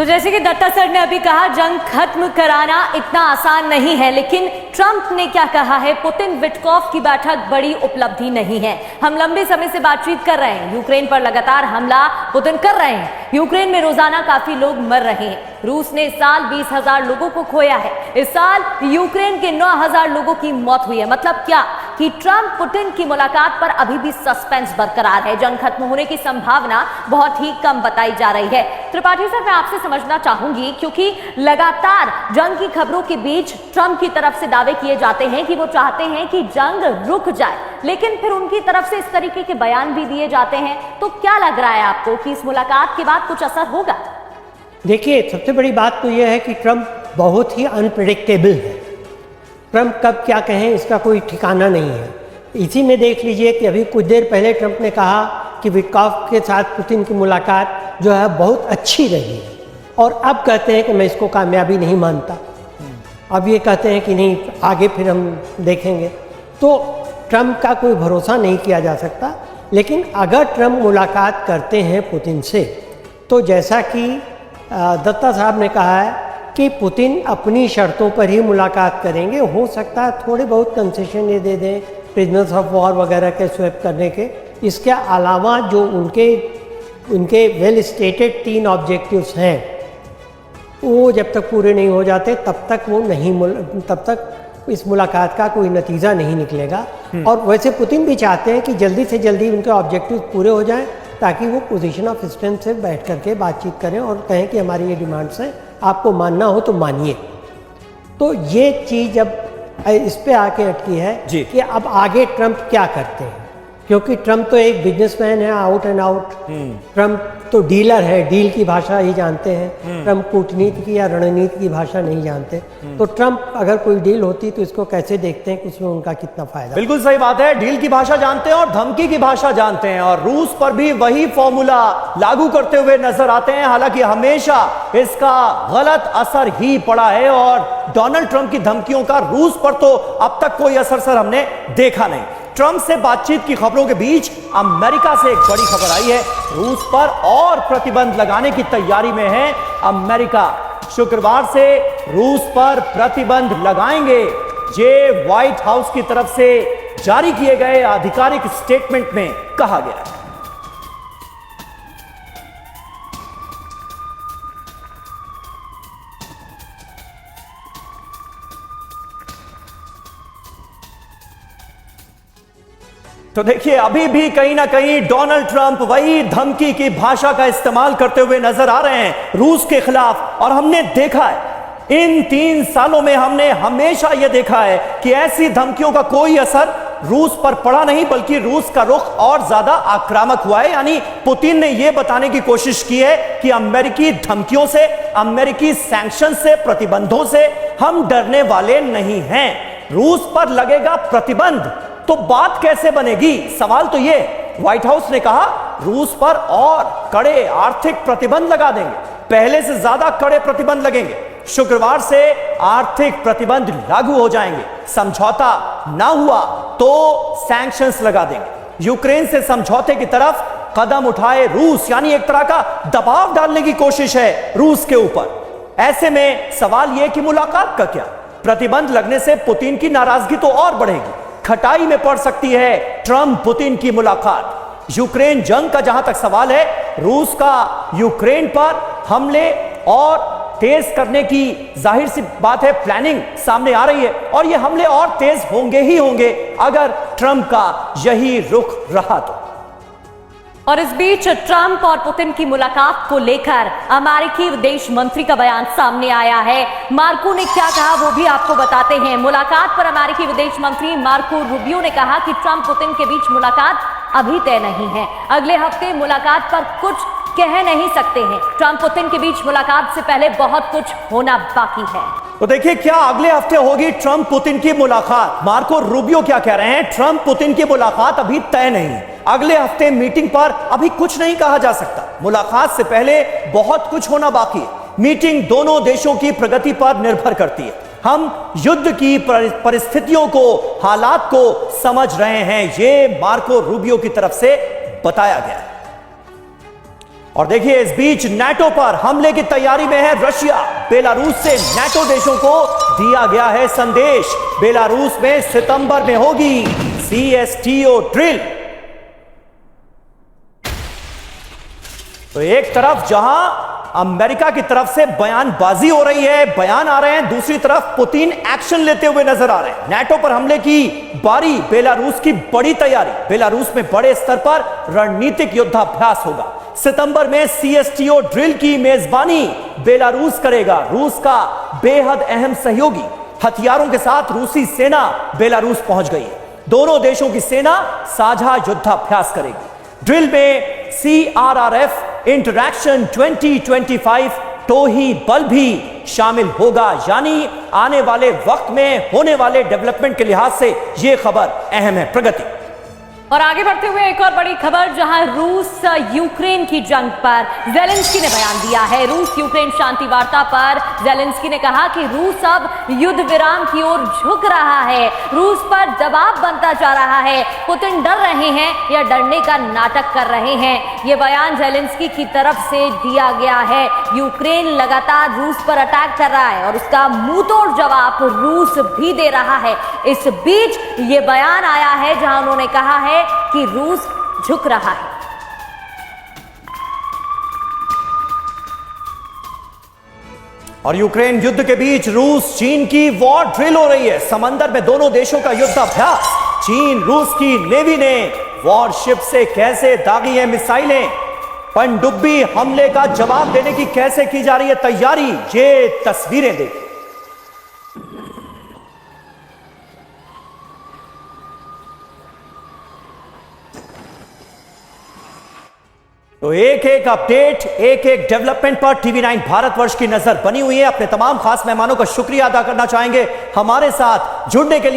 तो जैसे कि दत्ता सर ने अभी कहा, जंग खत्म कराना इतना आसान नहीं है, लेकिन ट्रंप ने क्या कहा है, पुतिन विटकॉफ की बैठक बड़ी उपलब्धि नहीं है। हम लंबे समय से बातचीत कर रहे हैं, यूक्रेन पर लगातार हमला पुतिन कर रहे हैं, यूक्रेन में रोजाना काफी लोग मर रहे हैं। रूस ने इस साल 20,000 लोगों को खोया है, इस साल यूक्रेन के 9,000 लोगों की मौत हुई है। मतलब क्या कि ट्रंप पुतिन की मुलाकात पर अभी भी सस्पेंस बरकरार है, जंग खत्म होने की संभावना बहुत ही कम बताई जा रही है। त्रिपाठी सर, मैं आपसे समझना चाहूंगी, क्योंकि लगातार जंग की खबरों के बीच ट्रंप की तरफ से दावे किए जाते हैं कि वो चाहते हैं कि जंग रुक जाए, लेकिन फिर उनकी तरफ से इस तरीके के बयान भी दिए जाते हैं। तो क्या लग रहा है आपको कि इस मुलाकात के बाद कुछ असर होगा? देखिए, सबसे बड़ी बात तो यह है कि ट्रंप बहुत ही अनप्रेडिक्टेबल है। ट्रंप कब क्या कहें इसका कोई ठिकाना नहीं है। इसी में देख लीजिए कि अभी कुछ देर पहले ट्रंप ने कहा कि विटकॉफ के साथ पुतिन की मुलाकात जो है बहुत अच्छी रही है, और अब कहते हैं कि मैं इसको कामयाबी नहीं मानता। अब ये कहते हैं कि नहीं, आगे फिर हम देखेंगे। तो ट्रंप का कोई भरोसा नहीं किया जा सकता। लेकिन अगर ट्रंप मुलाकात करते हैं पुतिन से, तो जैसा कि दत्ता साहब ने कहा है कि पुतिन अपनी शर्तों पर ही मुलाकात करेंगे। हो सकता है थोड़े बहुत कंसेशन ये दे दें, प्रिजनर्स ऑफ वॉर वगैरह के स्वैप करने के। इसके अलावा जो उनके वेल स्टेटेड 3 ऑब्जेक्टिव्स हैं, वो जब तक पूरे नहीं हो जाते तब तक इस मुलाकात का कोई नतीजा नहीं निकलेगा। और वैसे पुतिन भी चाहते हैं कि जल्दी से जल्दी उनके ऑब्जेक्टिव पूरे हो जाएं, ताकि वो पोजीशन ऑफ स्ट्रेंथ से बैठ करके बातचीत करें और कहें कि हमारी ये डिमांड्स हैं, आपको मानना हो तो मानिए। तो ये चीज़ अब इस पे आके अटकी है कि अब आगे ट्रंप क्या करते हैं, क्योंकि ट्रंप तो एक बिजनेसमैन है आउट एंड आउट। ट्रंप तो डीलर है, डील की भाषा ही जानते हैं। ट्रंप कूटनीति की या रणनीति की भाषा नहीं जानते। तो ट्रंप अगर कोई डील होती तो इसको कैसे देखते हैं कि उसमें उनका कितना फायदा। बिल्कुल सही बात है, डील की भाषा जानते हैं और धमकी की भाषा जानते हैं, और रूस पर भी वही फॉर्मूला लागू करते हुए नजर आते हैं। हालांकि हमेशा इसका गलत असर ही पड़ा है, और डोनाल्ड ट्रंप की धमकियों का रूस पर तो अब तक कोई असर सर हमने देखा नहीं। ट्रंप से बातचीत की खबरों के बीच अमेरिका से एक बड़ी खबर आई है, रूस पर और प्रतिबंध लगाने की तैयारी में है अमेरिका। शुक्रवार से रूस पर प्रतिबंध लगाएंगे, ये व्हाइट हाउस की तरफ से जारी किए गए आधिकारिक स्टेटमेंट में कहा गया है। तो देखिए, अभी भी कहीं ना कहीं डोनाल्ड ट्रंप वही धमकी की भाषा का इस्तेमाल करते हुए नजर आ रहे हैं रूस के खिलाफ। और हमने देखा है इन 3 सालों में, हमने हमेशा यह देखा है कि ऐसी धमकियों का कोई असर रूस पर पड़ा नहीं, बल्कि रूस का रुख और ज्यादा आक्रामक हुआ है। यानी पुतिन ने यह बताने की कोशिश की है कि अमेरिकी धमकियों से, अमेरिकी सैंक्शन से, प्रतिबंधों से हम डरने वाले नहीं हैं। रूस पर लगेगा प्रतिबंध तो बात कैसे बनेगी? सवाल तो ये, व्हाइट हाउस ने कहा रूस पर और कड़े आर्थिक प्रतिबंध लगा देंगे, पहले से ज्यादा कड़े प्रतिबंध लगेंगे। शुक्रवार से आर्थिक प्रतिबंध लागू हो जाएंगे, समझौता ना हुआ तो सैंक्शंस लगा देंगे। यूक्रेन से समझौते की तरफ कदम उठाए रूस, यानी एक तरह का दबाव डालने की कोशिश है रूस के ऊपर। ऐसे में सवाल यह कि मुलाकात का क्या? प्रतिबंध लगने से पुतिन की नाराजगी तो और बढ़ेगी, खटाई में पड़ सकती है ट्रंप पुतिन की मुलाकात। यूक्रेन जंग का जहां तक सवाल है, रूस का यूक्रेन पर हमले और तेज करने की जाहिर सी बात है प्लानिंग सामने आ रही है, और ये हमले और तेज होंगे ही होंगे अगर ट्रंप का यही रुख रहा तो। और इस बीच ट्रंप और पुतिन की मुलाकात को लेकर अमेरिकी विदेश मंत्री का बयान सामने आया है। मार्को ने क्या कहा वो भी आपको बताते हैं। मुलाकात पर अमेरिकी विदेश मंत्री मार्को रूबियो ने कहा कि ट्रंप पुतिन के बीच मुलाकात अभी तय नहीं है, अगले हफ्ते मुलाकात पर कुछ कह नहीं सकते हैं। ट्रंप पुतिन के बीच मुलाकात से पहले बहुत कुछ होना बाकी है। तो देखिए, क्या अगले हफ्ते होगी ट्रंप पुतिन की मुलाकात? मार्को रूबियो क्या कह रहे हैं? ट्रंप पुतिन की मुलाकात अभी तय नहीं है, अगले हफ्ते मीटिंग पर अभी कुछ नहीं कहा जा सकता, मुलाकात से पहले बहुत कुछ होना बाकी है। मीटिंग दोनों देशों की प्रगति पर निर्भर करती है। हम युद्ध की परिस्थितियों को, हालात को समझ रहे हैं, ये मार्को रूबियो की तरफ से बताया गया है। और देखिए इस बीच नाटो पर हमले की तैयारी में है रशिया। बेलारूस से नाटो देशों को दिया गया है संदेश, बेलारूस में सितंबर में होगी CSTO ड्रिल। तो एक तरफ जहां अमेरिका की तरफ से बयानबाजी हो रही है, बयान आ रहे हैं, दूसरी तरफ पुतिन एक्शन लेते हुए नजर आ रहे हैं। नाटो पर हमले की बारी, बेलारूस की बड़ी तैयारी, बेलारूस में बड़े स्तर पर रणनीतिक युद्धाभ्यास होगा। सितंबर में CSTO ड्रिल की मेजबानी बेलारूस करेगा। रूस का बेहद अहम सहयोगी, हथियारों के साथ रूसी सेना बेलारूस पहुंच गई है। दोनों देशों की सेना साझा युद्धाभ्यास करेगी। ड्रिल में CRRF इंटरैक्शन 2025 टोही बल भी शामिल होगा, यानी आने वाले वक्त में होने वाले डेवलपमेंट के लिहाज से यह खबर अहम है। प्रगति। और आगे बढ़ते हुए एक और बड़ी खबर, जहां रूस यूक्रेन की जंग पर जेलेंस्की ने बयान दिया है। रूस यूक्रेन शांति वार्ता पर जेलेंस्की ने कहा कि रूस अब युद्ध विराम की ओर झुक रहा है, रूस पर दबाव बनता जा रहा है, पुतिन डर रहे हैं या डरने का नाटक कर रहे हैं। यह बयान जेलेंस्की की तरफ से दिया गया है। यूक्रेन लगातार रूस पर अटैक कर रहा है और उसका मुंहतोड़ जवाब रूस भी दे रहा है। इस बीच ये बयान आया है जहां उन्होंने कहा है कि रूस झुक रहा है। और यूक्रेन युद्ध के बीच रूस चीन की वॉर ड्रिल हो रही है। समंदर में दोनों देशों का युद्धाभ्यास। चीन रूस की नेवी ने वॉरशिप से कैसे दागी है मिसाइलें, पनडुब्बी हमले का जवाब देने की कैसे की जा रही है तैयारी, ये तस्वीरें देखिए। तो एक एक अपडेट, एक एक डेवलपमेंट पर TV9 भारतवर्ष की नजर बनी हुई है। अपने तमाम खास मेहमानों का शुक्रिया अदा करना चाहेंगे हमारे साथ जुड़ने के लिए।